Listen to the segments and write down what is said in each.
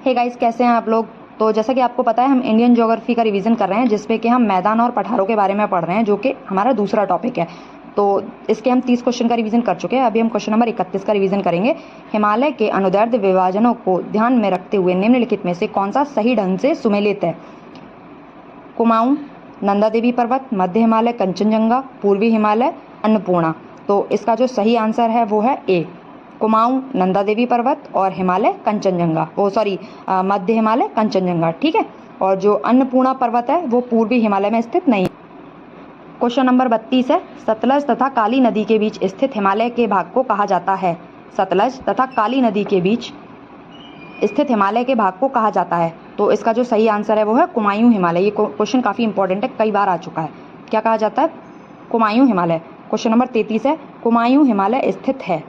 Hey guys, कैसे हैं आप लोग। तो जैसा कि आपको पता है हम इंडियन ज्योग्राफी का रिवीजन कर रहे हैं, जिसपे कि हम मैदान और पठारों के बारे में पढ़ रहे हैं, जो कि हमारा दूसरा टॉपिक है। तो इसके हम 30 क्वेश्चन का रिवीजन कर चुके हैं। अभी हम क्वेश्चन नंबर 31 का रिवीजन करेंगे। हिमालय के अनुदैर्ध्य विभाजनों को ध्यान में रखते हुए निम्नलिखित में से कौन सा सही ढंग से सुमेलित है? कुमाऊं, नंदा देवी पर्वत, मध्य हिमालय, कंचनजंगा, पूर्वी हिमालय, अन्नपूर्णा। तो इसका जो सही आंसर है वो है ए, कुमाऊं, नंदा देवी पर्वत और हिमालय कंचनजंगा, मध्य हिमालय कंचनजंगा। ठीक है। और जो अन्नपूर्णा पर्वत है वो पूर्वी हिमालय में स्थित नहीं। क्वेश्चन नंबर 32 है, सतलज तथा काली नदी के बीच स्थित हिमालय के भाग को कहा जाता है? सतलज तथा काली नदी के बीच स्थित हिमालय के भाग को कहा जाता है। तो इसका जो सही आंसर है वो है कुमायूं हिमालय। ये क्वेश्चन काफ़ी इंपॉर्टेंट है, कई बार आ चुका है। क्या कहा जाता है? कुमायूं हिमालय। क्वेश्चन नंबर 33 है, कुमायूं हिमालय स्थित है।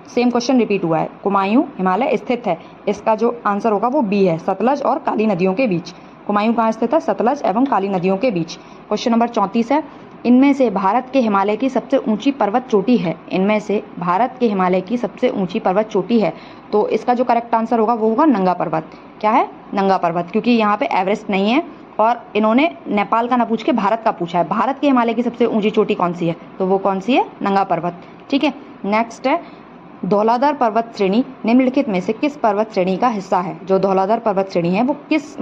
सेम क्वेश्चन रिपीट हुआ है, कुमायूं हिमालय स्थित है। इसका जो आंसर होगा वो बी है, सतलज और काली नदियों के बीच। कुमायूं कहाँ स्थित है? सतलज एवं काली नदियों के बीच। क्वेश्चन नंबर 34 है, इनमें से भारत के हिमालय की सबसे ऊंची पर्वत चोटी है। इनमें से भारत के हिमालय की सबसे ऊंची पर्वत चोटी है। तो इसका जो करेक्ट आंसर होगा वो होगा नंगा पर्वत। क्या है? नंगा पर्वत, क्योंकि यहाँ पे एवरेस्ट नहीं है और इन्होंने नेपाल का ना पूछ के भारत का पूछा है। भारत के हिमालय की सबसे ऊंची चोटी कौन सी है? तो वो कौन सी है? नंगा पर्वत। ठीक है। नेक्स्ट है, धौलाधर पर्वत श्रेणी निम्नलिखित में से किस पर्वत श्रेणी का हिस्सा है? जो धौलाधर पर्वत श्रेणी है वो किस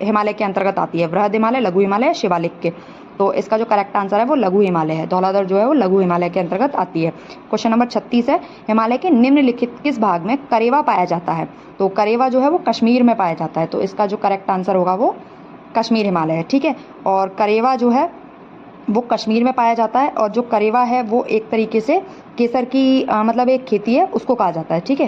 हिमालय के अंतर्गत आती है? वृहद हिमालय, लघु हिमालय, शिवालिक के? तो इसका जो करेक्ट आंसर है वो लघु हिमालय है। धौलाधर जो है वो लघु हिमालय के अंतर्गत आती है। क्वेश्चन नंबर 36 है, हिमालय के निम्नलिखित किस भाग में करेवा पाया जाता है? तो करेवा जो है वो कश्मीर में पाया जाता है। तो इसका जो करेक्ट आंसर होगा वो कश्मीर हिमालय है। ठीक है। और करेवा जो है वो कश्मीर में पाया जाता है, और जो करेवा है वो एक तरीके से केसर की एक खेती है, उसको कहा जाता है। ठीक है।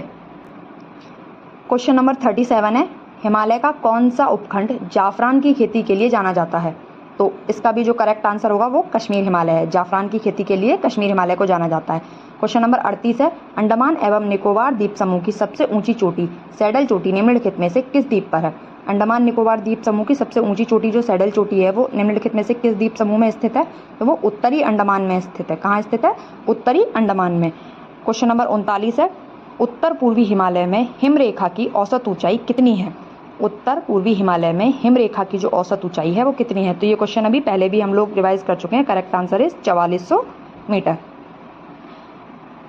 क्वेश्चन नंबर 37 है, हिमालय का कौन सा उपखंड जाफरान की खेती के लिए जाना जाता है? तो इसका भी जो करेक्ट आंसर होगा वो कश्मीर हिमालय है। जाफरान की खेती के लिए कश्मीर हिमालय को जाना जाता है। क्वेश्चन नंबर 38 है, अंडमान एवं निकोबार द्वीप समूह की सबसे ऊंची चोटी सैडल चोटी निम्नलिखित में से किस द्वीप पर है? अंडमान निकोबार द्वीप समूह की सबसे ऊंची चोटी जो सैडल चोटी है वो निम्नलिखित में से किस द्वीप समूह में स्थित है? तो वो उत्तरी अंडमान में स्थित है। कहाँ स्थित है? उत्तरी अंडमान में। क्वेश्चन नंबर 39 है, उत्तर पूर्वी हिमालय में हिमरेखा की औसत ऊंचाई कितनी है? उत्तर पूर्वी हिमालय में हिमरेखा की जो औसत ऊंचाई है वो कितनी है? तो ये क्वेश्चन अभी पहले भी हम लोग रिवाइज कर चुके हैं। Correct answer is 4400 metre.